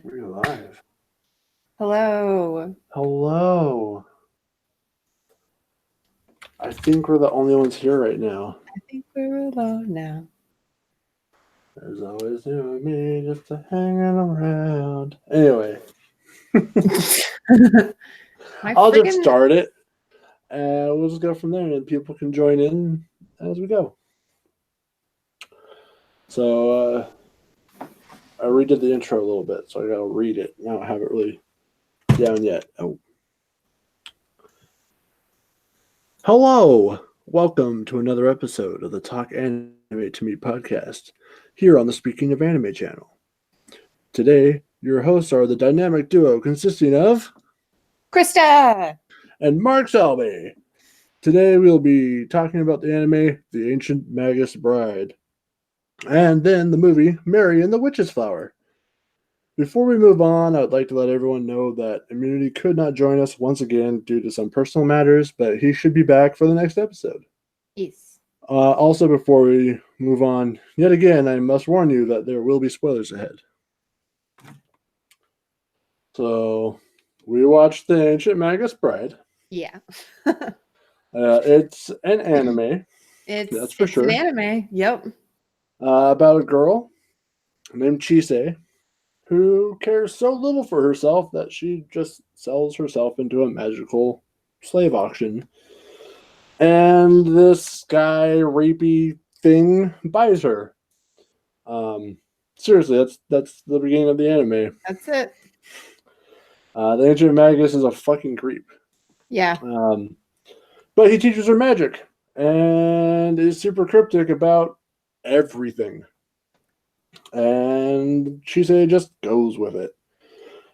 We're live. Hello. Hello. I think we're the only ones here right now. I think we're alone now. There's always you and me just hanging around. Anyway, I'll just start it. And we'll just go from there, and people can join in as we go. So, I redid the intro a little bit, so I gotta read it. I don't have it really down yet. Oh. Hello! Welcome to another episode of the Talk Anime to Me podcast, here on the Speaking of Anime channel. Today, your hosts are the dynamic duo consisting of Krista and Marc Selby. Today, we'll be talking about the anime The Ancient Magus Bride, and then the movie Mary and the Witch's Flower. Before we move on, I would like to let everyone know that Immunity could not join us once again due to some personal matters, but he should be back for the next episode. Yes. Also, before we move on, yet again, I must warn you that there will be spoilers ahead. So, we watched The Ancient Magus Bride. Yeah. It's an anime. That's for sure. It's an anime. Yep. About a girl named Chise who cares so little for herself that she just sells herself into a magical slave auction. And this guy, rapey thing, buys her. Seriously, that's the beginning of the anime. That's it. The Ancient Magus is a fucking creep. Yeah. But he teaches her magic and is super cryptic about everything. And Chise just goes with it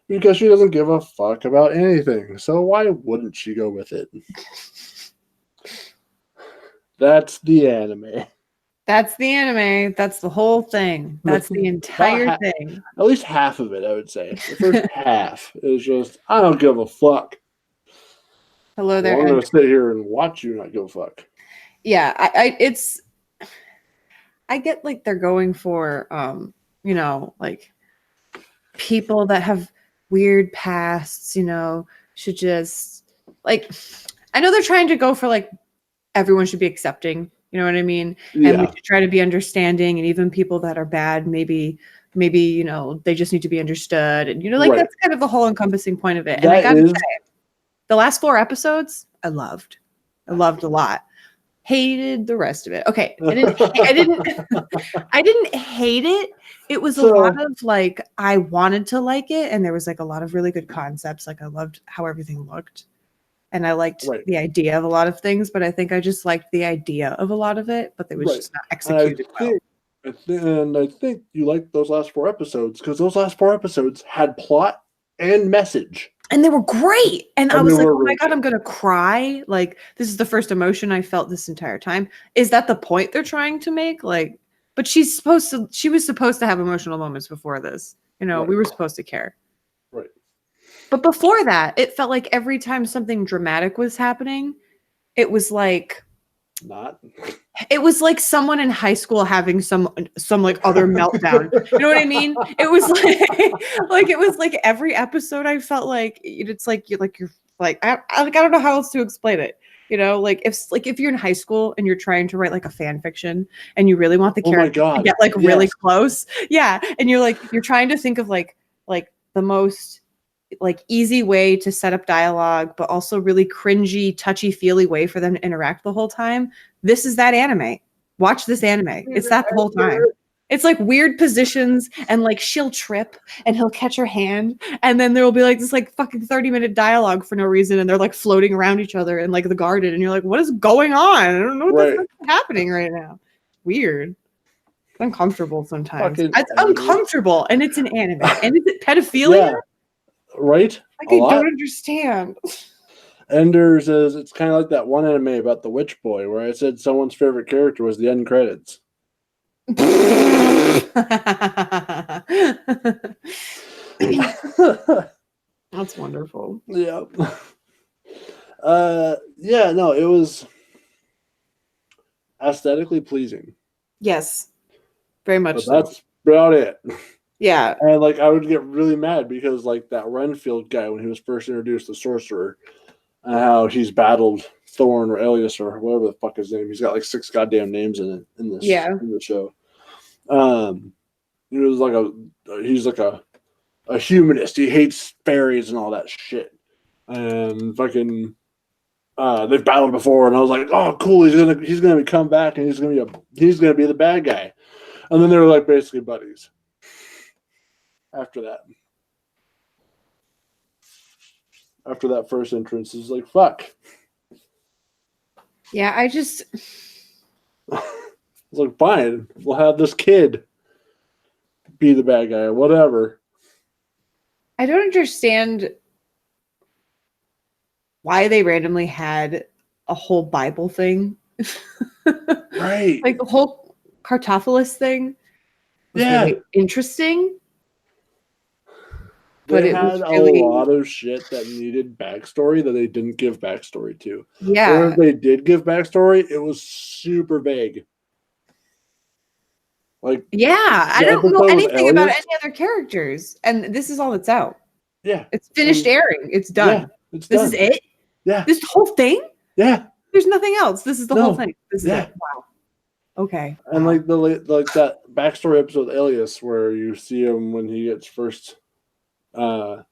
because she doesn't give a fuck about anything. So why wouldn't she go with it? That's the anime. That's the anime. That's the whole thing. That's the entire thing. At least half of it, I would say. The first half is just, I don't give a fuck. Hello there. I'm going to sit here and watch you not give a fuck. Yeah, I get like they're going for like people that have weird pasts, should just like, I know they're trying to go for like everyone should be accepting, you know what I mean? Yeah. And we should try to be understanding, and even people that are bad, maybe they just need to be understood, and Right. That's kind of the whole encompassing point of it. And I gotta say, the last 4 episodes I loved a lot. Hated the rest of it. Okay, I didn't hate it. It was a lot of like, I wanted to like it, and there was like a lot of really good concepts. Like I loved how everything looked, and I liked the idea of a lot of things. But I think I just liked the idea of a lot of it, but it was just not executed well. And I think you liked those last 4 episodes because those last 4 episodes had plot and message. And they were great. And I was like, oh my God, I'm going to cry. Like, this is the first emotion I felt this entire time. Is that the point they're trying to make? Like, but she was supposed to have emotional moments before this. We were supposed to care. Right. But before that, it felt like every time something dramatic was happening, it was like... It was like someone in high school having some like other meltdown. You know what I mean? It was like it was like every episode I felt like it's like you're like I don't know how else to explain it. If you're in high school and you're trying to write like a fan fiction and you really want the character to get like really close. Yeah. And you're trying to think of like the most like easy way to set up dialogue, but also really cringy, touchy-feely way for them to interact the whole time. This is that anime. Watch this anime. It's that the whole time. It's like weird positions, and like she'll trip and he'll catch her hand, and then there will be like this like fucking 30-minute dialogue for no reason, and they're like floating around each other in like the garden, and you're like, what is going on? I don't know what's happening right now. Weird. It's uncomfortable sometimes. It's uncomfortable, and it's an anime. And is it pedophilia? Yeah. Right? Like, I don't understand. Ender says it's kind of like that one anime about the witch boy where I said someone's favorite character was the end credits. That's wonderful. Yeah. No, it was aesthetically pleasing. Yes. Very much so. That's about it. Yeah. And like I would get really mad because like that Renfield guy when he was first introduced, the sorcerer, how he's battled Thorn or Elias or whatever the fuck his name. He's got like 6 goddamn names in this in the show. He's like a humanist. He hates fairies and all that shit. And fucking they've battled before, and I was like, oh cool, he's gonna come back and he's gonna be the bad guy. And then they were like basically buddies after that. After that first entrance, it's like fuck. Yeah, I just it's like fine, we'll have this kid be the bad guy, whatever. I don't understand why they randomly had a whole Bible thing. Right. Like the whole Cartophilus thing was really interesting. But it had a lot of shit that needed backstory that they didn't give backstory to. Yeah. Or if they did give backstory, it was super vague. Like, yeah, I don't know anything about any other characters, and this is all that's out. Yeah, it's finished airing. It's done. Yeah, this is it. Yeah, this whole thing. Yeah, there's nothing else. This is the whole thing. This is it. Wow. Okay. And like that backstory episode with Elias, where you see him when he gets first, when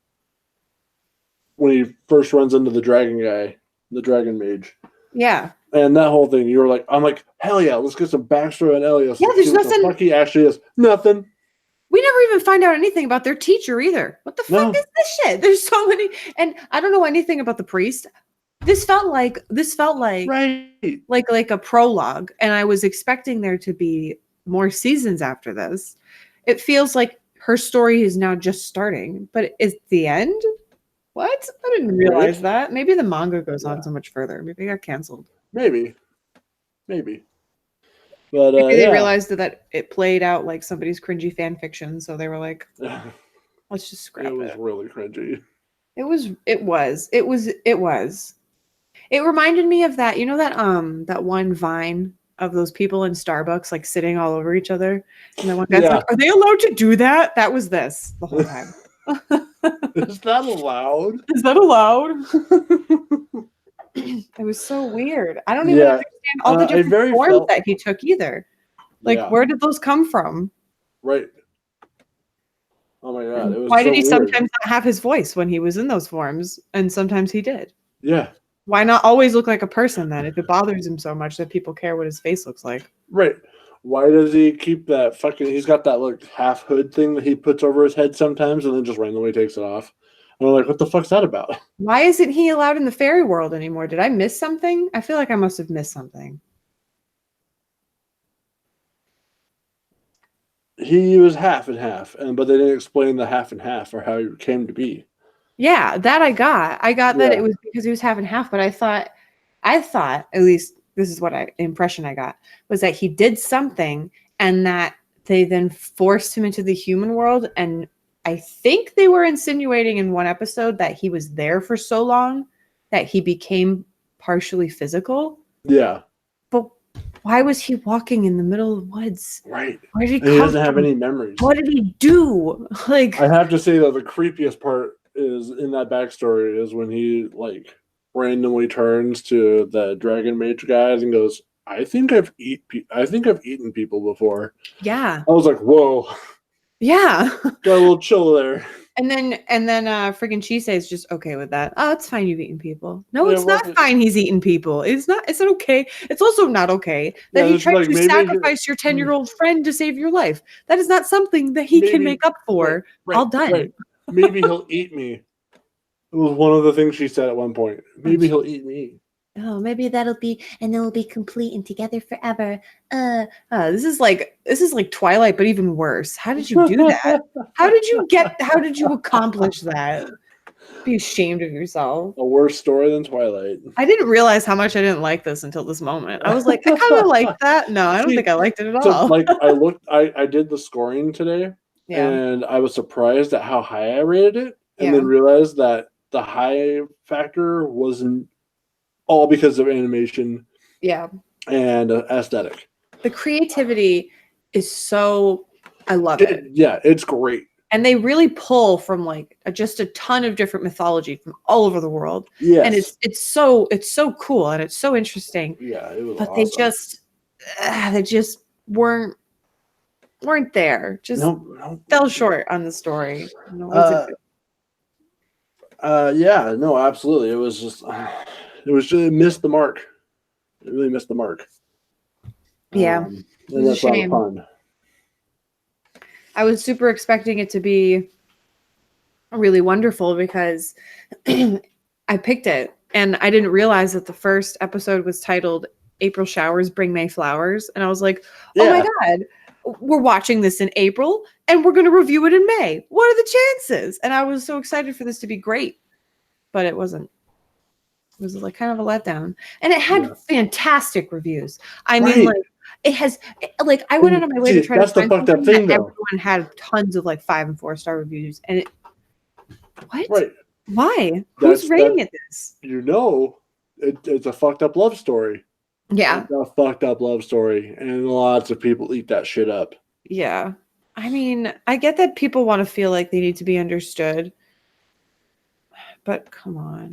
he first runs into the dragon guy, the dragon mage. Yeah. And that whole thing, you were like, I'm like, hell yeah, let's get some backstory on Elias. Yeah, there's nothing. What the fuck he actually is. Nothing. We never even find out anything about their teacher either. What the fuck is this shit? There's so many, and I don't know anything about the priest. This felt like right, like a prologue, and I was expecting there to be more seasons after this. It feels like her story is now just starting, but it's the end. What? I didn't realize that. Maybe the manga goes on so much further. Maybe it got canceled. Maybe. But maybe they realized that it played out like somebody's cringy fan fiction, so they were like, "Let's just scrap it." It was really cringy. It was. It reminded me of that. You know that one Vine of those people in Starbucks like sitting all over each other, and the one guy's like, "Are they allowed to do that?" That was this the whole time. Is that allowed? Is that allowed? It was so weird. I don't even understand all the different forms that he took either. Like, where did those come from? Right. Oh my god. It was why did he sometimes not have his voice when he was in those forms, and sometimes he did? Yeah. Why not always look like a person then, if it bothers him so much that people care what his face looks like? Right. Why does he keep that fucking... He's got that like half hood thing that he puts over his head sometimes and then just randomly takes it off. And I'm like, what the fuck's that about? Why isn't he allowed in the fairy world anymore? Did I miss something? I feel like I must have missed something. He was half and half, but they didn't explain the half and half or how he came to be. Yeah, that I got. I got that it was because he was half and half, but I thought, at least this is what impression I got, was that he did something and that they then forced him into the human world. And I think they were insinuating in one episode that he was there for so long that he became partially physical. Yeah. But why was he walking in the middle of the woods? Right. Where did he doesn't have any memories. What did he do? Like, I have to say that the creepiest part is in that backstory is when he like randomly turns to the dragon mage guys and goes, I think I've eaten people before. Yeah. I was like, whoa. Yeah. Got a little chill there. And then friggin' Chisei is just okay with that. Oh, it's fine you've eaten people. No, it's not fine he's eaten people. It's not okay. It's also not okay that he tried to sacrifice your 10-year-old friend to save your life. That is not something that he can make up for. All done. Right. Maybe he'll eat me. It was one of the things she said at one point. Maybe he'll eat me. Oh, maybe that'll be, and then we'll be complete and together forever. This is like Twilight, but even worse. How did you do that? How did you accomplish that? Be ashamed of yourself. A worse story than Twilight. I didn't realize how much I didn't like this until this moment. I was like, I kind of like that. No, I don't think I liked it at all. Like I did the scoring today, and I was surprised at how high I rated it, and then realized that the high factor wasn't all because of animation, and aesthetic. The creativity is so I love it. Yeah, it's great. And they really pull from like just a ton of different mythology from all over the world. Yes. And it's so cool and it's so interesting. Yeah, it was but awesome. they just weren't there. Just fell short on the story. Yeah, no, absolutely. It missed the mark. It really missed the mark. Yeah. And that's a lot of fun. I was super expecting it to be really wonderful because I picked it and I didn't realize that the first episode was titled April Showers Bring May Flowers. And I was like, oh my God, we're watching this in April and we're going to review it in May. What are the chances? And I was so excited for this to be great, but it wasn't. It was like kind of a letdown. And it had fantastic reviews. I mean, like, it has, like, I went out of my way to try to find something that everyone had tons of like 5 and 4-star reviews. And what? Right. Why? Who's rating it this? You know, it's a fucked up love story. Yeah. It's a fucked up love story. And lots of people eat that shit up. Yeah. I mean, I get that people want to feel like they need to be understood. But come on.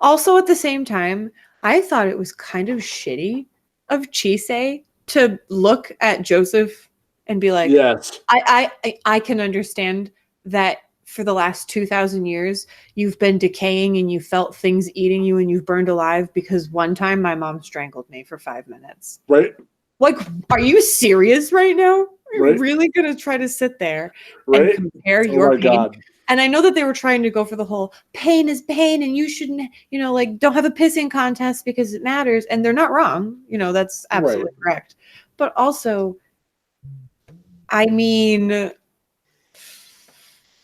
Also, at the same time, I thought it was kind of shitty of Chisei to look at Joseph and be like, yes, I can understand that for the last 2,000 years, you've been decaying and you felt things eating you and you've burned alive because one time my mom strangled me for 5 minutes. Right. Like, are you serious right now? You're really going to try to sit there and compare your pain? God. And I know that they were trying to go for the whole pain is pain and you shouldn't, like don't have a pissing contest because it matters. And they're not wrong. That's absolutely correct. But also, I mean,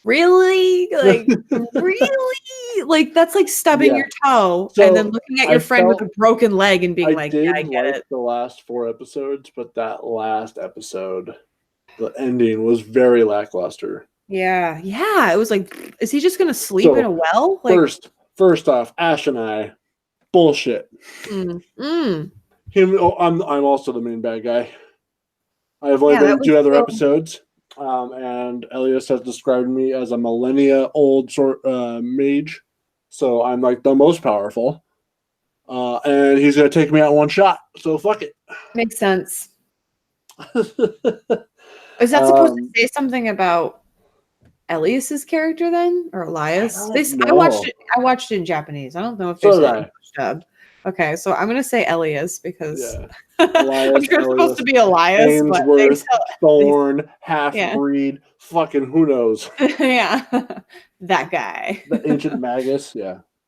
really? Like, really? Like, that's like stubbing your toe and then looking at your friend with a broken leg and being I get it. The last 4 episodes, but that last episode, the ending was very lackluster. Yeah. It was like, is he just gonna sleep in a well? Like, first off, Ash and I, bullshit. Him. I'm also the main bad guy. I have only been in 2 other episodes, and Elias has described me as a millennia-old mage, so I'm like the most powerful. And he's gonna take me out in one shot. So fuck it. Makes sense. Is that supposed to say something about Elias's character then, or Elias? I watched it in Japanese. I don't know if there's a dub. Okay, so I'm gonna say Elias because Elias, I'm sure it's supposed to be Elias, Ainsworth, Thorn, half-breed, fucking who knows? Yeah, that guy, the Ancient Magus,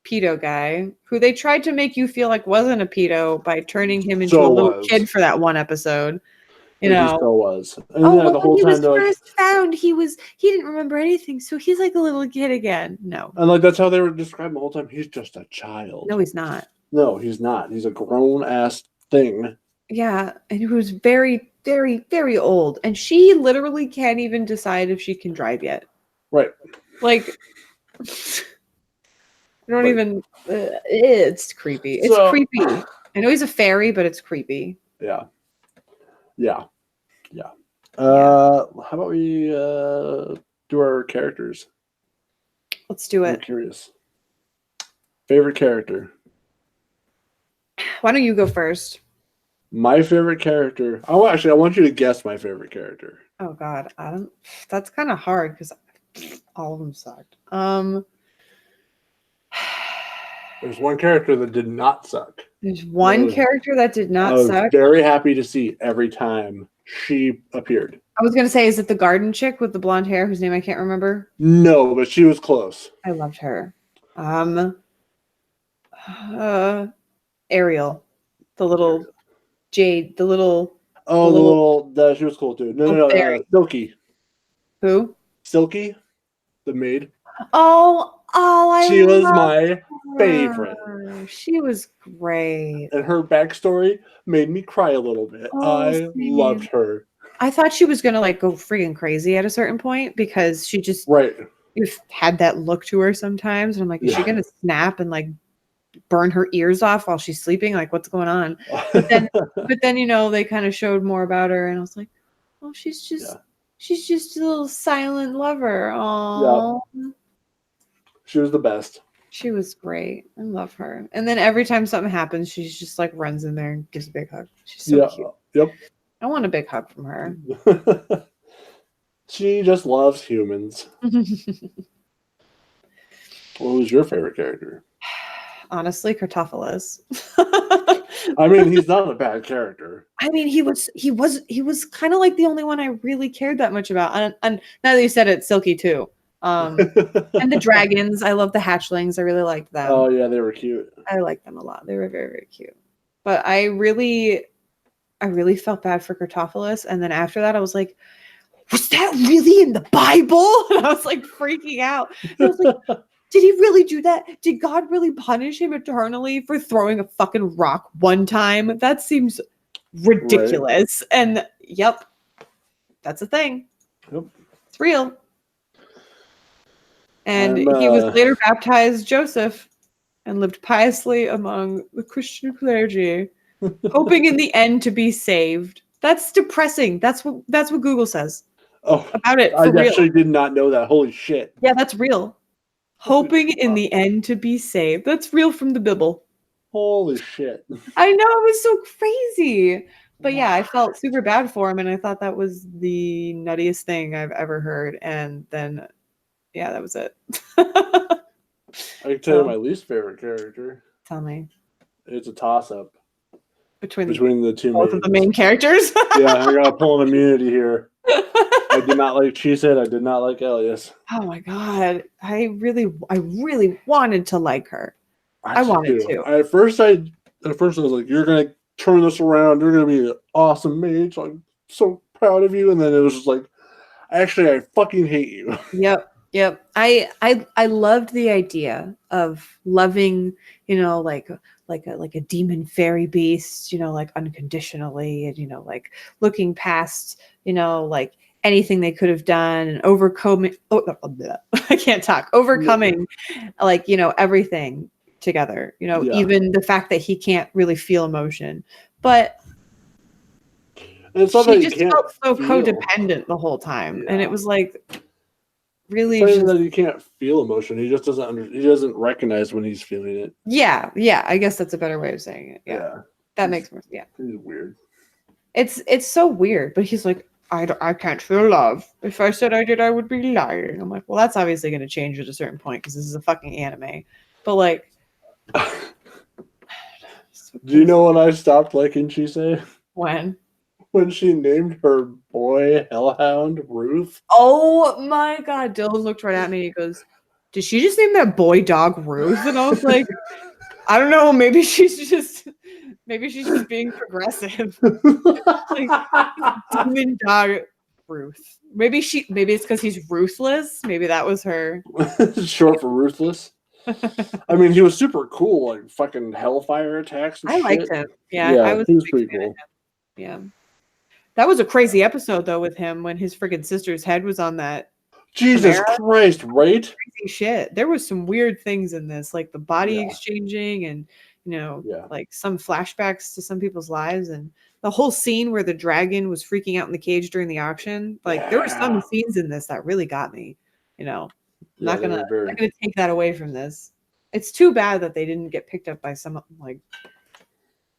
pedo guy, who they tried to make you feel like wasn't a pedo by turning him into a little kid for that one episode. He still was. And the whole time he was first found, he didn't remember anything, so he's like a little kid again. No. And like that's how they were describing the whole time. He's just a child. No, he's not. No, he's not. He's a grown ass thing. Yeah, and he was very, very, very old. And she literally can't even decide if she can drive yet. Right. Like I don't even it's creepy. It's creepy. I know he's a fairy, but it's creepy. Yeah. How about we do our characters? Let's do it. I'm curious. Favorite character? Why don't you go first? My favorite character. I want you to guess my favorite character. Oh God, that's kind of hard because all of them sucked. There's one character that did not suck. There's one character that did not suck. I was very happy to see every time she appeared. I was going to say, is it the garden chick with the blonde hair whose name I can't remember? No, but she was close. I loved her. Ariel. The little Jade. The little... she was cool too. No, Silky. Who? Silky, the maid. She was my favorite. She was great. And her backstory made me cry a little bit. I loved her. I thought she was going to like go freaking crazy at a certain point because she just had that look to her sometimes. And I'm like, is she going to snap and like burn her ears off while she's sleeping? Like, what's going on? But then they kind of showed more about her. And I was like, oh, she's just she's just a little silent lover. Yeah. Aww. She was the best. She was great. I love her. And then every time something happens, she's just like runs in there and gives a big hug. She's so cute. Yep. I want a big hug from her. She just loves humans. What was your favorite character? Honestly, Kartophilus. I mean, he's not a bad character. I mean, he was kind of like the only one I really cared that much about. And now that you said it, Silky too. And the dragons, I love the hatchlings. I really liked them. Oh yeah, they were cute. I liked them a lot. They were very, very cute. But I really felt bad for Kartophilus. And then after that, I was like, was that really in the Bible? And I was like freaking out. And I was like, did he really do that? Did God really punish him eternally for throwing a fucking rock one time? That seems ridiculous. Right. And yep, that's a thing. Yep. It's real. And he was later baptized Joseph and lived piously among the Christian clergy, hoping in the end to be saved. That's depressing. That's what Google says about it. I actually did not know that. Holy shit. Yeah, that's real. Hoping in the end to be saved. That's real from the Bible. Holy shit. I know, it was so crazy. But yeah, I felt super bad for him, and I thought that was the nuttiest thing I've ever heard. And then, yeah, that was it. I can tell you my least favorite character. Tell me. It's a toss-up. Between the two both of the main characters? Yeah, I gotta pull an immunity here. I did not like Cheesehead. I did not like Elias. Oh my god. I really wanted to like her. I wanted to. At first I was like, you're gonna turn this around, you're gonna be an awesome mage. I'm so proud of you. And then it was just like, actually, I fucking hate you. Yep. I loved the idea of loving, like a demon fairy beast, like unconditionally, and like looking past, like anything they could have done and overcoming. I can't talk. Overcoming, like everything together. Even the fact that he can't really feel emotion, but it's not he that just felt so codependent the whole time, and it was like. Really that he can't feel emotion. He just doesn't he doesn't recognize when he's feeling it. Yeah, I guess that's a better way of saying it. Yeah. That makes more sense. He's weird. It's so weird, but he's like, I can't feel love. If I said I did, I would be lying. I'm like, well, that's obviously going to change at a certain point because this is a fucking anime. But like, do you know when I stopped liking Chisei? When she named her boy hellhound Ruth. Oh my god, Dylan looked right at me and he goes, did she just name that boy dog Ruth? And I was like, I don't know, maybe she's just being progressive. Like, demon dog Ruth. Maybe it's because he's ruthless. Maybe that was her. Short for ruthless. I mean, he was super cool, like fucking hellfire attacks and I liked him. Yeah, he was pretty cool. Yeah. That was a crazy episode, though, with him when his friggin' sister's head was on that. Jesus Christ, right? Crazy shit. There was some weird things in this, like the body exchanging and, like some flashbacks to some people's lives. And the whole scene where the dragon was freaking out in the cage during the auction. Like, there were some scenes in this that really got me, I'm not gonna take that away from this. It's too bad that they didn't get picked up by some, like,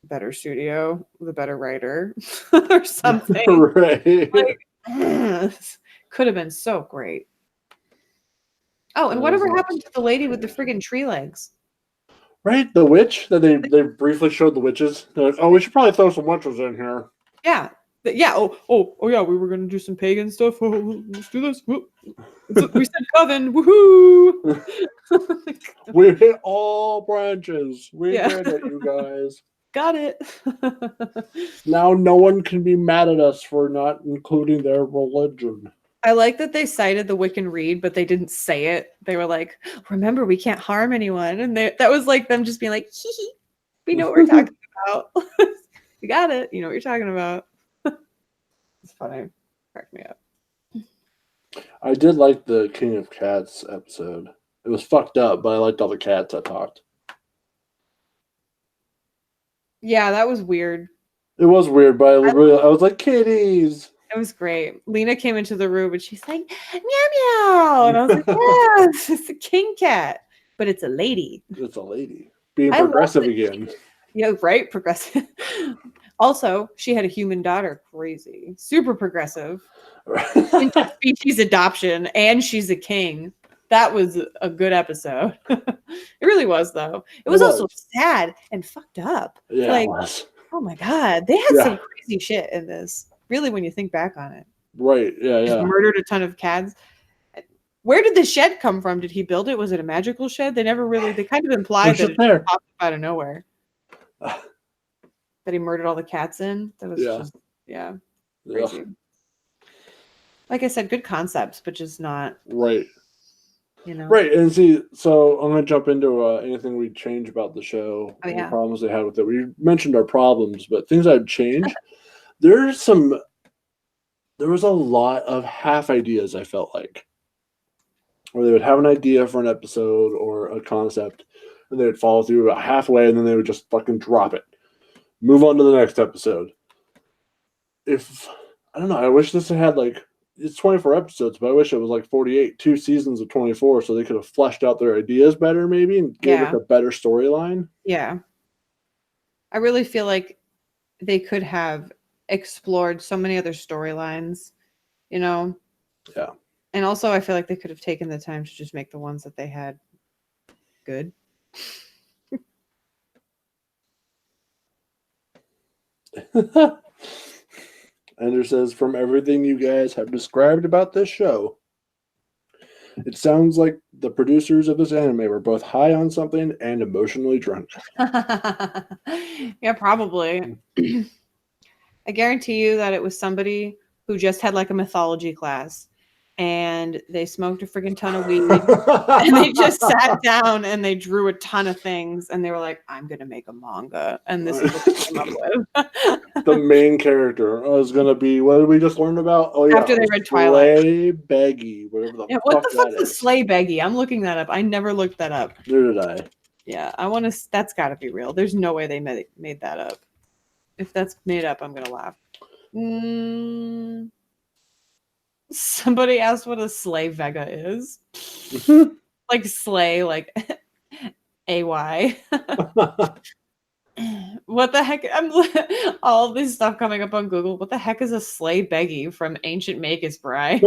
better studio with a better writer or something. Right. Like, could have been so great. Oh, and whatever happened to the lady with the friggin' tree legs? Right, the witch that they briefly showed the witches. They're like, oh, we should probably throw some witches in here. Yeah. Oh yeah, we were gonna do some pagan stuff. Oh, let's do this. We said coven. Woohoo! We hit all branches. We did it, you guys. Got it. Now no one can be mad at us for not including their religion. I like that they cited the Wiccan Rede, but they didn't say it. They were like, remember, we can't harm anyone. And that was like them just being like, hee hee, we know what we're talking about. You got it. You know what you're talking about. It's funny. Cracked me up. I did like the King of Cats episode. It was fucked up, but I liked all the cats that talked. Yeah, that was weird. It was weird, but I was like, kitties. It was great. Lena came into the room and she's like, meow meow. And I was like, yes, it's a king cat, but it's a lady. It's a lady. Being progressive again. Yeah, right? Progressive. Also, she had a human daughter. Crazy. Super progressive. Species adoption, and she's a king. That was a good episode. It really was, though. It was also sad and fucked up. Yeah, like, it was. Oh my god, they had some crazy shit in this. Really, when you think back on it. Right. Yeah. Just murdered a ton of cats. Where did the shed come from? Did he build it? Was it a magical shed? They never really. They kind of implied that it popped up out of nowhere. That he murdered all the cats in. That was just crazy. Like I said, good concepts, but just not right. You know, right. And see, so I'm gonna jump into anything we'd change about the show, the problems they had with it. We mentioned our problems, but things I'd change. There was a lot of half ideas. I felt like, where they would have an idea for an episode or a concept, and they would follow through about halfway, and then they would just fucking drop it, move on to the next episode. I don't know, I wish this had it's 24 episodes, but I wish it was like 48, 2 seasons of 24, so they could have fleshed out their ideas better, maybe, and gave it a better storyline. Yeah. I really feel like they could have explored so many other storylines, you know? Yeah. And also, I feel like they could have taken the time to just make the ones that they had good. Ender says, from everything you guys have described about this show, it sounds like the producers of this anime were both high on something and emotionally drunk. Yeah, probably. I guarantee you that it was somebody who just had like a mythology class and they smoked a freaking ton of weed and they just sat down and they drew a ton of things and they were like, I'm going to make a manga. And this is what they came up with. The main character was going to be, what did we just learn about? Oh, yeah. After they read Twilight. Slay Beggy, whatever the fuck what the fuck is Slay Beggy? I'm looking that up. I never looked that up. Neither did I. Yeah, that's got to be real. There's no way they made that up. If that's made up, I'm going to laugh. Somebody asked what a Slay Vega is. Like Slay, like AY. What the heck? All this stuff coming up on Google. What the heck is a Slay Beggy from Ancient Magus Bride?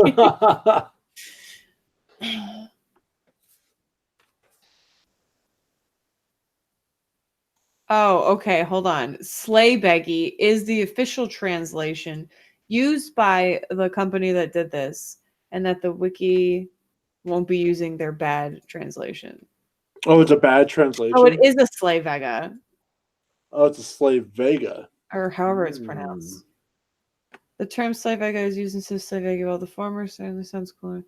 Oh, okay. Hold on. Slay Beggy is the official translation used by the company that did this, and that the wiki won't be using their bad translation. Oh, it's a bad translation? Oh, it is a Slay Vega. Oh, it's a Slay Vega. Or however it's pronounced. The term Slay Vega is used instead of Slay Vega, while the former certainly sounds cooler.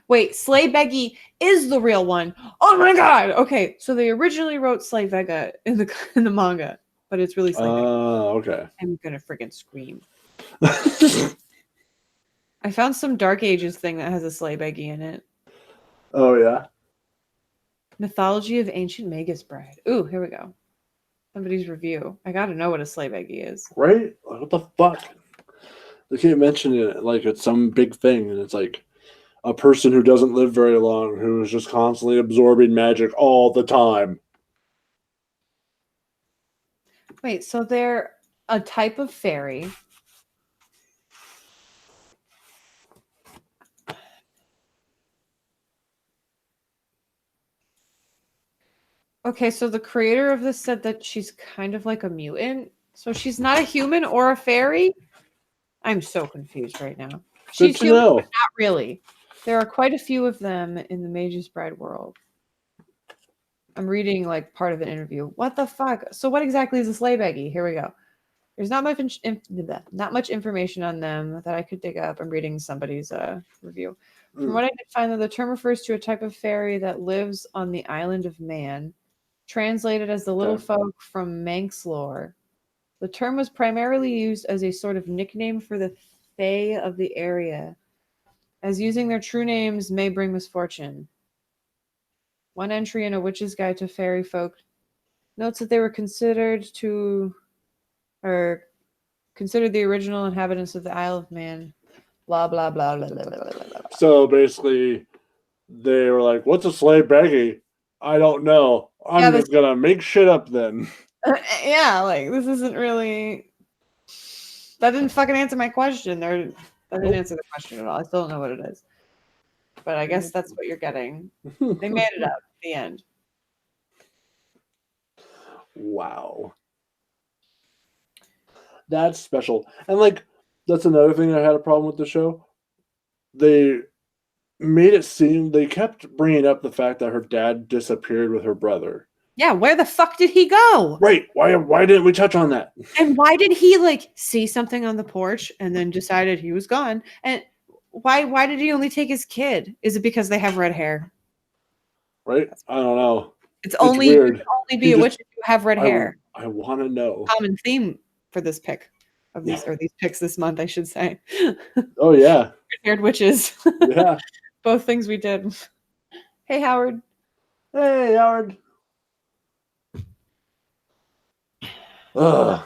Wait, Slay Beggy is the real one. Oh my god! Okay, so they originally wrote Slay Vega in the manga, but it's really Slay Vega. Oh, okay. I'm gonna freaking scream. I found some Dark Ages thing that has a Slay Beggy in it. Oh, yeah? Mythology of Ancient Magus Bride. Ooh, here we go. Somebody's review. I gotta know what a Slay Beggy is. Right? What the fuck? They keep mentioning it like it's some big thing, and it's like a person who doesn't live very long, who is just constantly absorbing magic all the time. Wait, so they're a type of fairy. Okay, so the creator of this said that she's kind of like a mutant. So she's not a human or a fairy? I'm so confused right now. She's human, but not really. There are quite a few of them in the Magus Bride world. I'm reading like part of an interview. What the fuck? So what exactly is a Slay Beggy? Here we go. There's not much information on them that I could dig up. I'm reading somebody's review. From what I did find, the term refers to a type of fairy that lives on the island of Man, translated as the little folk from Manx lore. The term was primarily used as a sort of nickname for the fae of the area, as using their true names may bring misfortune. One entry in A Witch's Guide to Fairy Folk notes that they were considered to, or Consider the original inhabitants of the Isle of Man. Blah blah blah blah blah blah blah blah. So basically, they were like, "What's a sleigh baggy? I don't know. I'm just gonna make shit up then." Yeah, like this isn't really. That didn't fucking answer my question. That didn't answer the question at all. I still don't know what it is. But I guess that's what you're getting. They made it up at the end. Wow. That's special. And like, that's another thing I had a problem with the show. They made it seem, they kept bringing up the fact that her dad disappeared with her brother. Yeah, where the fuck did he go? Right. Why didn't we touch on that? And why did he like see something on the porch and then decided he was gone? And why did he only take his kid? Is it because they have red hair? Right? I don't know. It's only weird. You can only be He a just- witch if you have red hair. I want to know. Common theme for this pick of these or these picks this month, I should say. Oh yeah. Red-haired witches. Yeah. Both things we did. Hey Howard. Hey Howard. Ugh.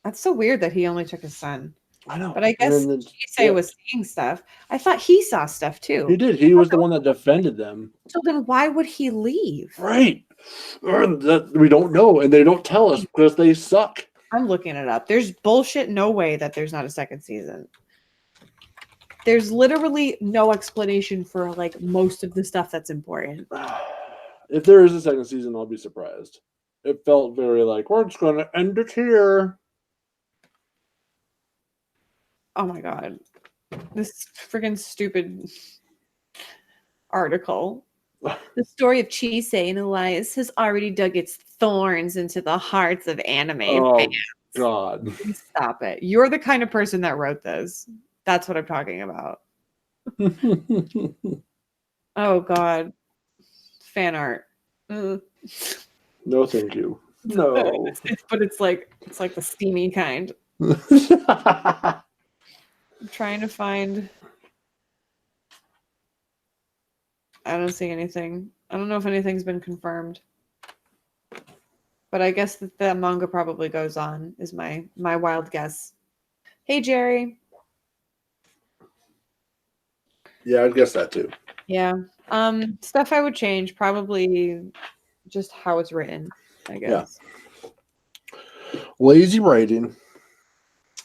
That's so weird that he only took his son. I know. But I guess Chisei was seeing stuff. I thought he saw stuff too. He did. He was the one that defended them. So then why would he leave? Right. We don't know, and they don't tell us because they suck. I'm looking it up. There's bullshit. No way that there's not a second season. There's literally no explanation for like most of the stuff that's important. If there is a second season, I'll be surprised. It felt very like, we're just going to end it here. Oh my god. This freaking stupid article. The story of Chisei and Elias has already dug its thorns into the hearts of anime fans. God. Stop it. You're the kind of person that wrote this. That's what I'm talking about. Oh god. Fan art. No, thank you. No. But it's like the steamy kind. I'm trying to find. I don't see anything. I don't know if anything's been confirmed. But I guess that the manga probably goes on, is my wild guess. Hey, Jerry. Yeah, I'd guess that too. Yeah. Stuff I would change, probably just how it's written, I guess. Yeah. Lazy writing.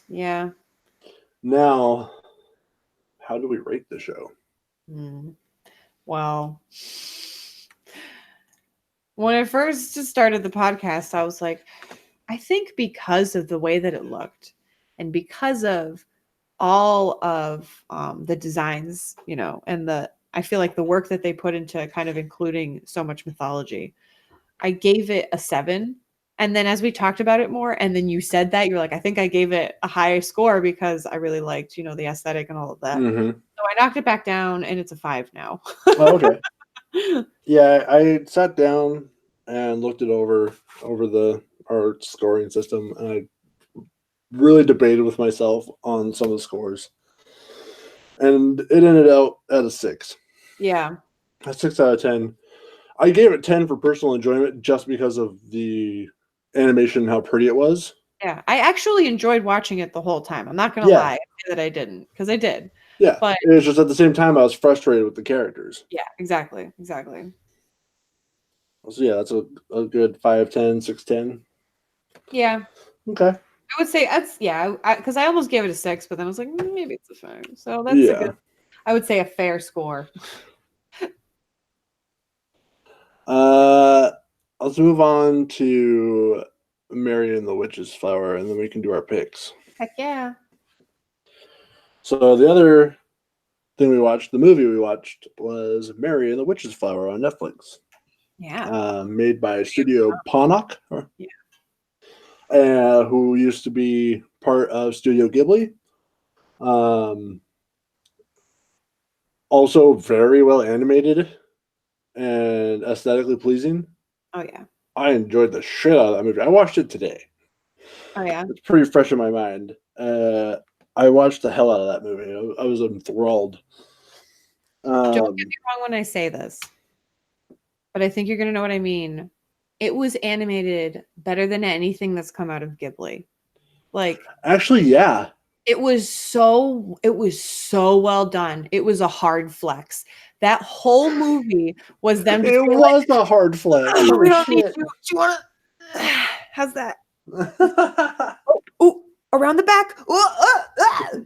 Yeah. Now, how do we rate the show? Well, when I first started the podcast, I was like, I think because of the way that it looked and because of all of the designs, you know, and I feel like the work that they put into kind of including so much mythology, I gave it a 7. And then as we talked about it more, and then you said that, you're like, I think I gave it a high score because I really liked, you know, the aesthetic and all of that. Mm-hmm. So I knocked it back down and it's a 5 now. Oh, okay. Yeah, I sat down and looked it over our scoring system, and I really debated with myself on some of the scores. And it ended out at a 6. Yeah. A 6 out of 10. I gave it 10 for personal enjoyment just because of the animation and how pretty it was. Yeah, I actually enjoyed watching it the whole time. I'm not going to lie that I didn't, because I did. Yeah, but it was just at the same time I was frustrated with the characters. Yeah, exactly. So yeah, that's a good 5/10, 6/10. Yeah. Okay. I would say that's because I almost gave it a 6, but then I was like, maybe it's a 5. So that's a good. I would say a fair score. Let's move on to Mary and the Witch's Flower, and then we can do our picks. Heck yeah. So the other thing the movie we watched was Mary and the Witch's Flower on Netflix. Yeah. Made by Studio Ponok. Yeah. Who used to be part of Studio Ghibli. Also very well animated and aesthetically pleasing. Oh yeah. I enjoyed the shit out of that movie. I watched it today. Oh yeah. It's pretty fresh in my mind. I watched the hell out of that movie. I was enthralled. Don't get me wrong when I say this, but I think you're gonna know what I mean. It was animated better than anything that's come out of Ghibli. Like, actually, yeah. it was so well done. It was a hard flex. That whole movie was them just It was a hard flex. oh, we don't need Shit. you. Do you want to? How's that? Oh, around the back.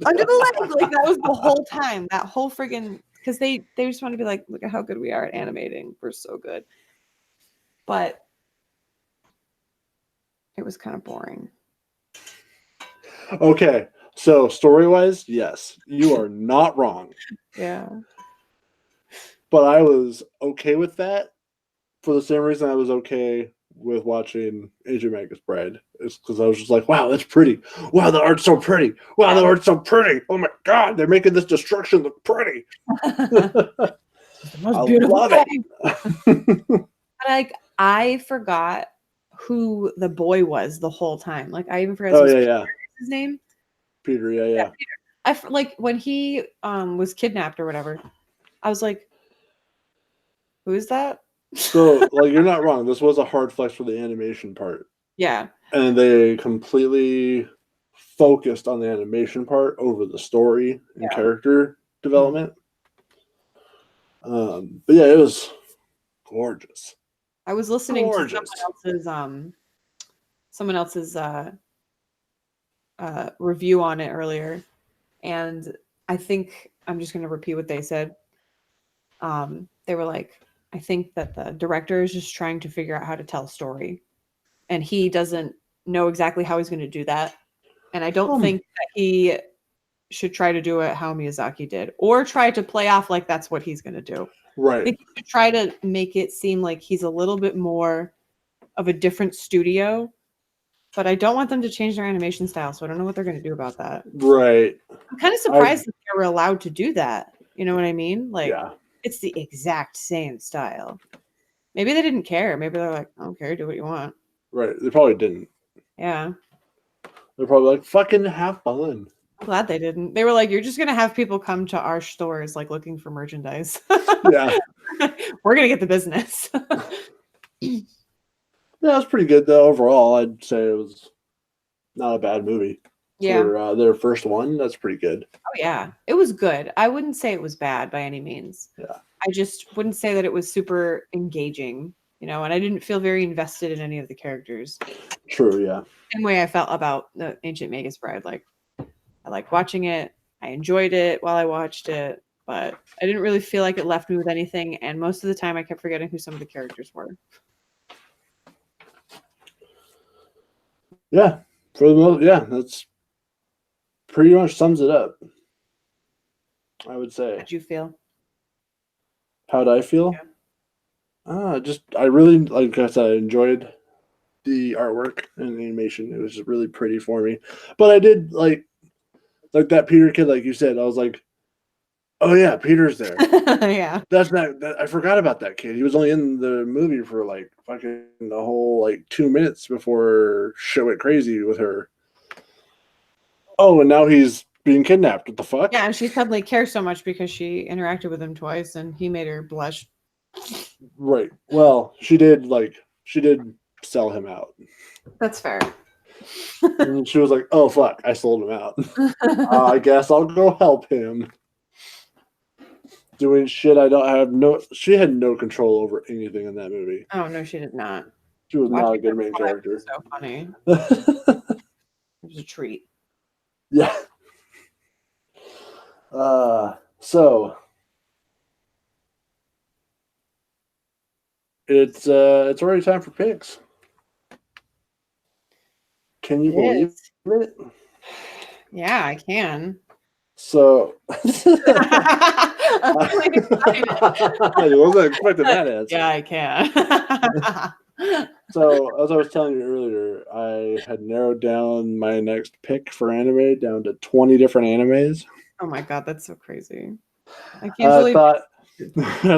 Under the leg. Like, that was the whole time. That whole friggin' because they just want to be like, look at how good we are at animating. We're so good. But it was kind of boring. Okay, so story-wise, yes, you are not wrong. Yeah. But I was okay with that for the same reason I was okay with watching Ancient Magus Bride. It's because I was just like, wow, that's pretty. Wow, the art's so pretty. Wow, the art's so pretty. Oh my god, they're making this destruction look pretty. The most I beautiful love thing. it. Like, I forgot who the boy was the whole time. Like, I even forgot his name. Peter, yeah. I like when he was kidnapped or whatever. I was like, who is that? So, like, you're not wrong. This was a hard flex for the animation part. Yeah. And they completely focused on the animation part over the story and character development. But yeah, it was gorgeous. I was listening to someone else's review on it earlier, and I think I'm just going to repeat what they said. They were like, I think that the director is just trying to figure out how to tell a story, and he doesn't know exactly how he's going to do that. And I don't think that he should try to do it how Miyazaki did, or try to play off like that's what he's going to do. Right. I think he should try to make it seem like he's a little bit more of a different studio, but I don't want them to change their animation style, so I don't know what they're going to do about that. Right. I'm kind of surprised that they were allowed to do that. You know what I mean? Like, it's the exact same style. Maybe they didn't care. Maybe they're like, I don't care, do what you want. Right. They probably didn't. Yeah. They're probably like, fucking have fun. I'm glad they didn't. They were like, you're just going to have people come to our stores, like, looking for merchandise. Yeah. We're going to get the business. Yeah, it was pretty good, though. Overall, I'd say it was not a bad movie. Yeah. For their first one, that's pretty good. Oh, yeah. It was good. I wouldn't say it was bad by any means. Yeah. I just wouldn't say that it was super engaging, you know, and I didn't feel very invested in any of the characters. True, yeah. Same way I felt about the Ancient Magus Bride. Like, I liked watching it. I enjoyed it while I watched it, but I didn't really feel like it left me with anything. And most of the time, I kept forgetting who some of the characters were. Yeah, for the most, yeah, that's pretty much sums it up. I would say. How'd you feel? How'd I feel? Yeah. I really, like I said, I enjoyed the artwork and the animation. It was just really pretty for me. But I did like that Peter kid, like you said. I was like, oh yeah, Peter's there. Yeah. That's not. I forgot about that kid. He was only in the movie for like fucking the whole like 2 minutes before shit went crazy with her. Oh, and now he's being kidnapped. What the fuck? Yeah, and she suddenly cares so much because she interacted with him twice, and he made her blush. Right. Well, she did sell him out. That's fair. And she was like, oh fuck, I sold him out. I guess I'll go help him. Doing shit she had no control over anything in that movie. Oh no, she did not. She was not a good main character. So funny. It was a treat. Yeah. So it's already time for picks. Can you believe it? Yeah, I can. So I wasn't expecting that answer. Yeah, I can. So, as I was telling you earlier, I had narrowed down my next pick for anime down to 20 different animes. Oh my god, that's so crazy. I can't believe I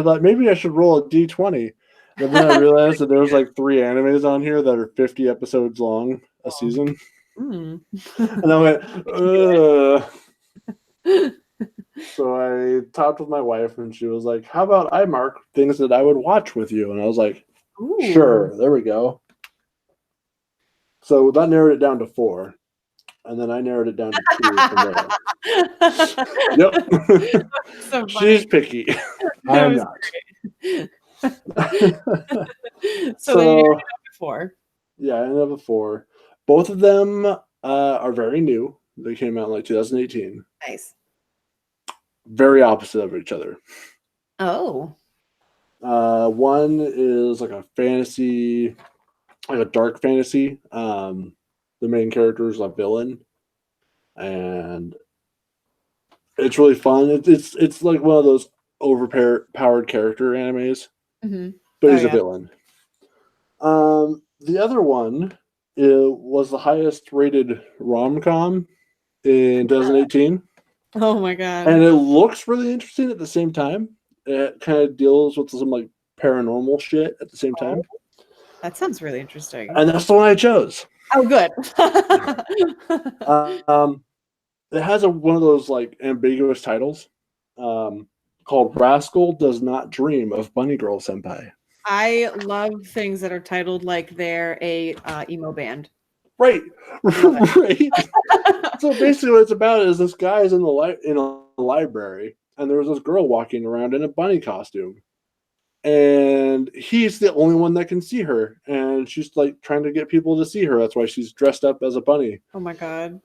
thought maybe I should roll a D20. And then I realized that there was like 3 animes on here that are 50 episodes long a season. Mm. And I went, ugh. So I talked with my wife and she was like, how about I mark things that I would watch with you? And I was like, sure, there we go. So that narrowed it down to 4. and then I narrowed it down to 2 from there. Yep. So She's funny. picky. That I'm was not. So then you So ended up with 4. yeah, I ended up with 4. Both of them are very new. They came out in like 2018. Nice. Very opposite of each other. Oh. One is like a fantasy, like a dark fantasy. The main character is a villain, and it's really fun. It's like one of those overpowered character animes, Mm-hmm. but Oh, he's a yeah. villain. The other one was the highest rated rom com in 2018, Oh my God. and it looks really interesting at the same time. It kind of deals with some like paranormal shit at the same time, That sounds really interesting. and that's the one I chose. Oh, good. Um, it has one of those like ambiguous titles called "Rascal Does Not Dream of Bunny Girl Senpai." I love things that are titled like they're a emo band. Right, Love right. So basically, what it's about is this guy is in a library, and there was this girl walking around in a bunny costume, and he's the only one that can see her, and she's like trying to get people to see her. That's why she's dressed up as a bunny, Oh my God.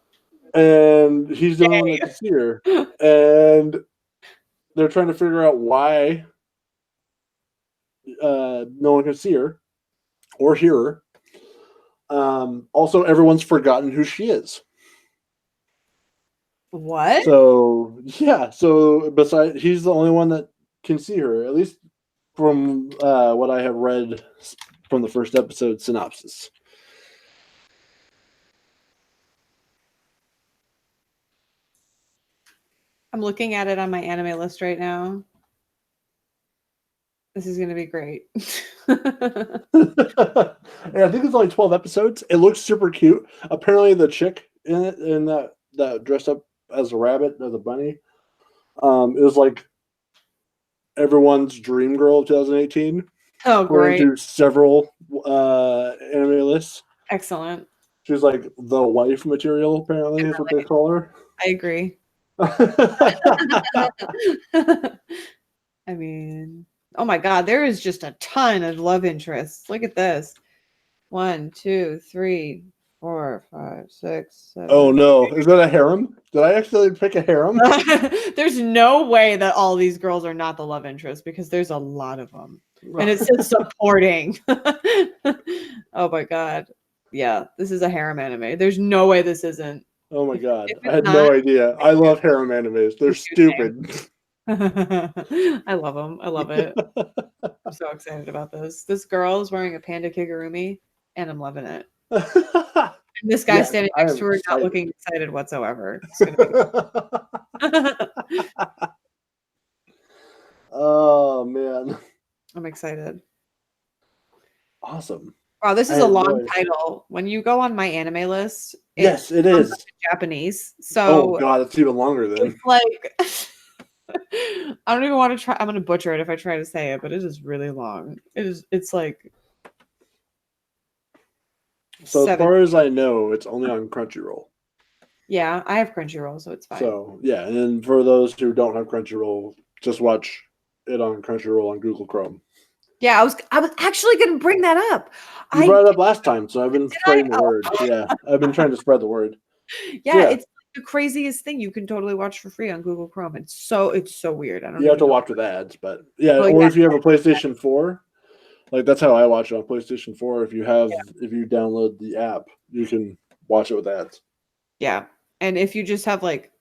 and he's the only one that can see her, and they're trying to figure out why no one can see her or hear her. Also, everyone's forgotten who she is. What? So yeah, so besides, he's the only one that can see her, at least from what I have read from the first episode synopsis. I'm looking at it on my anime list right now. This is going to be great. And I think it's only 12 episodes. It looks super cute. Apparently, the chick in it, in that dressed up as a rabbit, as a bunny, is like everyone's dream girl of 2018, Oh, according great. to several anime lists. Excellent. She's like the wife material, apparently, is what they call her. I agree. I mean, oh my God, there is just a ton of love interests. Look at this. 1, 2, 3, 4, 5, 6, 7. Oh no, is that a harem? Did I actually pick a harem? There's no way that all these girls are not the love interest because there's a lot of them. And it says supporting. Oh my God. Yeah, this is a harem anime. There's no way this isn't. Oh my god, If I it's had not, no idea. I love harem animes. They're stupid. I love them. I love it. I'm so excited about this. This girl is wearing a panda kigurumi, and I'm loving it. And this guy standing next to her not looking excited whatsoever. It's gonna be Oh man, I'm excited. awesome. Wow, this is a long title. When you go on my anime list, yes, it is Japanese. Oh So god, it's even longer then. it's like I don't even want to try. I'm gonna butcher it if I try to say it, but it is really long. It's like So as far as I know, it's only on Crunchyroll. Yeah, I have Crunchyroll, so it's fine. So yeah, and then for those who don't have Crunchyroll, just watch it on Crunchyroll on Google Chrome. Yeah, I was actually going to bring that up. You brought it up last time, so I've been spreading the word. Yeah, I've been trying to spread the word. Yeah, it's the craziest thing. You can totally watch for free on Google Chrome. It's so weird. I don't. You have to watch with ads, but yeah, Well, or yeah. if you have a PlayStation 4, like that's how I watch it on PlayStation 4. If you download the app, you can watch it with ads. Yeah, and if you just have like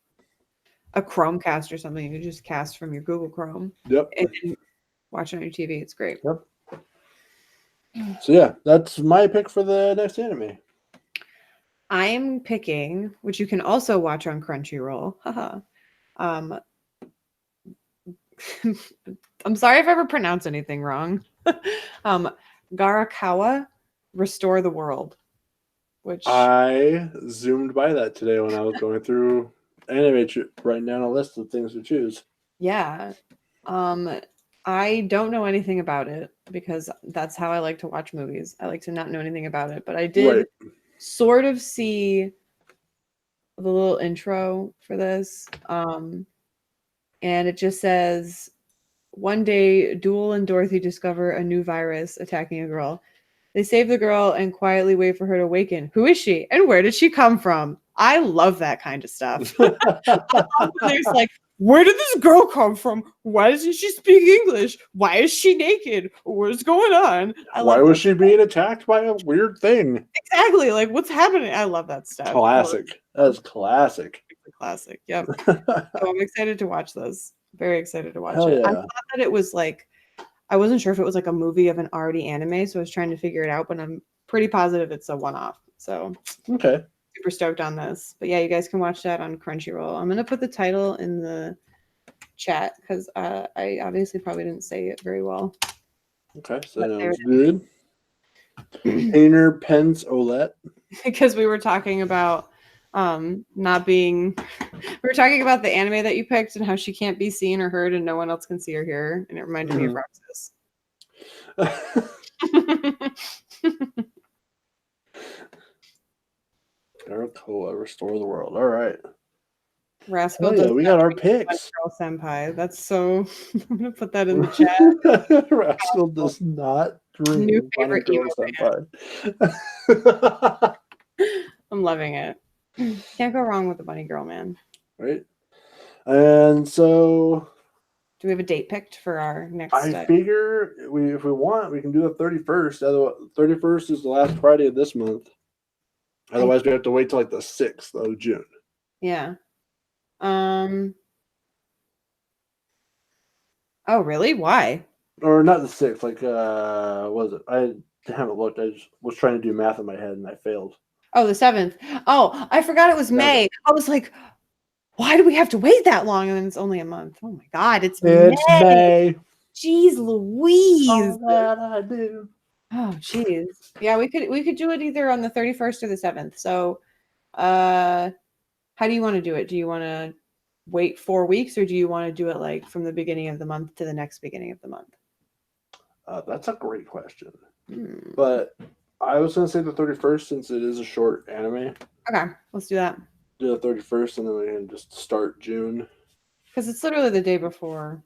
a Chromecast or something, you can just cast from your Google Chrome. Yep. And watch it on your TV. It's great. Yep. So yeah, that's my pick for the next anime. I'm picking, which you can also watch on Crunchyroll. I'm sorry if I ever pronounce anything wrong. Garakawa, Restore the World. Which I zoomed by that today when I was going through anime, writing down a list of things to choose. Yeah. I don't know anything about it because that's how I like to watch movies. I like to not know anything about it, but I did sort of see little intro for this. And it just says, one day, Duel and Dorothy discover a new virus attacking a girl. They save the girl and quietly wait for her to awaken. Who is she? And where did she come from? I love that kind of stuff. I love when there's like, where did this girl come from? Why doesn't she speak English? Why is she naked? What's going on? Why was she being attacked by a weird thing? Exactly. Like, what's happening? I love that stuff. Classic. That's classic. Classic. Yep. So I'm excited to watch this. Very excited to watch Hell it. yeah. I thought that it was like, I wasn't sure if it was like a movie of an already anime, so I was trying to figure it out, but I'm pretty positive it's a one-off. So okay. Super stoked on this. But yeah, you guys can watch that on Crunchyroll. I'm gonna put the title in the chat because I obviously probably didn't say it very well. Okay, so sounds good. Painter Pence Olette. Because we were talking about not being we were talking about the anime that you picked and how she can't be seen or heard and no one else can see or hear, and it reminded me of Roxas. Arakoa, Restore the World. All right. Rascal yeah, we got our picks. Girl Senpai. That's so I'm gonna put that in the chat. Rascal does not dream. New favorite Girl Senpai. I'm loving it. Can't go wrong with the bunny girl, man. Right. And so do we have a date picked for our next I figure if we want, we can do the 31st. Otherwise, 31st is the last Friday of this month. Otherwise, we have to wait till like the 6th of June. Yeah. Oh, really? Why? Or not the 6th. Like, what was it? I haven't looked. I just was trying to do math in my head and I failed. Oh, the 7th. Oh, I forgot it was May. I was like, why do we have to wait that long? And then it's only a month. Oh my God, it's May. Jeez Louise. All that I do. Oh, jeez. Yeah, we could do it either on the 31st or the 7th. So, how do you want to do it? Do you want to wait 4 weeks or do you want to do it like from the beginning of the month to the next beginning of the month? That's a great question. But I was going to say the 31st since it is a short anime. Okay, let's do that. Do the 31st and then we can just start June. Because it's literally the day before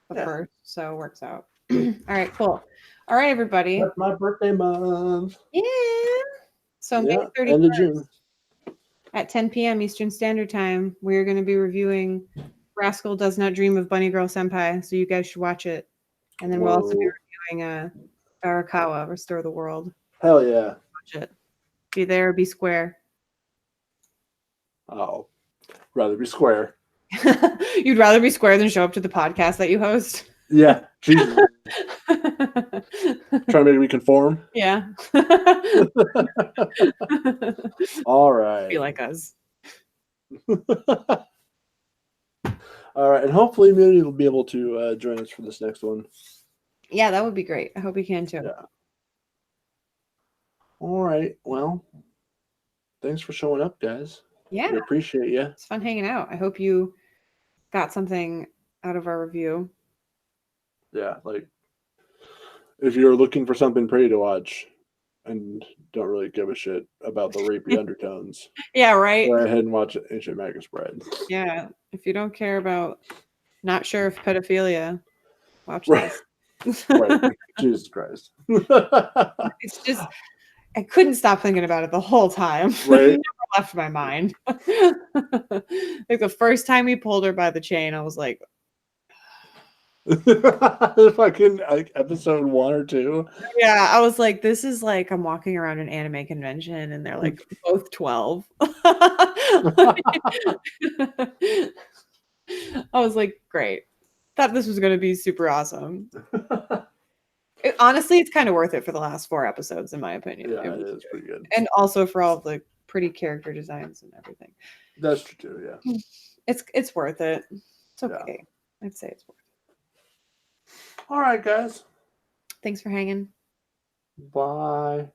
the 1st, so it works out. All right, cool. All right, everybody. That's my birthday month. Yeah. So May 31st. End of June. At 10 p.m. Eastern Standard Time, we're going to be reviewing Rascal Does Not Dream of Bunny Girl Senpai, so you guys should watch it. And then we'll also be reviewing Arakawa, Restore the World. Hell yeah. Watch it. Be there, be square. Oh, rather be square. You'd rather be square than show up to the podcast that you host? Yeah. Jesus. Trying to make me conform? Yeah. All right. Be like us. All right. And hopefully Immunity will be able to join us for this next one. Yeah, that would be great. I hope you can too. Yeah. All right. Well, thanks for showing up, guys. Yeah. We appreciate you. It's fun hanging out. I hope you got something out of our review. Yeah, like if you're looking for something pretty to watch and don't really give a shit about the rapey undertones. Yeah, right. Go ahead and watch Ancient Magus Bride. Yeah. If you don't care about not sure if pedophilia, watch this. Right. Jesus Christ. It's just I couldn't stop thinking about it the whole time. Right. It never left my mind. Like the first time he pulled her by the chain, I was like, fucking like episode 1 or 2. yeah, I was like, this is like I'm walking around an anime convention and they're like both 12. I was like, great. Thought this was going to be super awesome. Honestly, it's kind of worth it for the last 4 episodes, in my opinion. Yeah, it is pretty good. And also for all the pretty character designs and everything. That's true too, yeah. It's worth it. It's okay. Yeah. I'd say it's worth it. All right, guys. Thanks for hanging. Bye.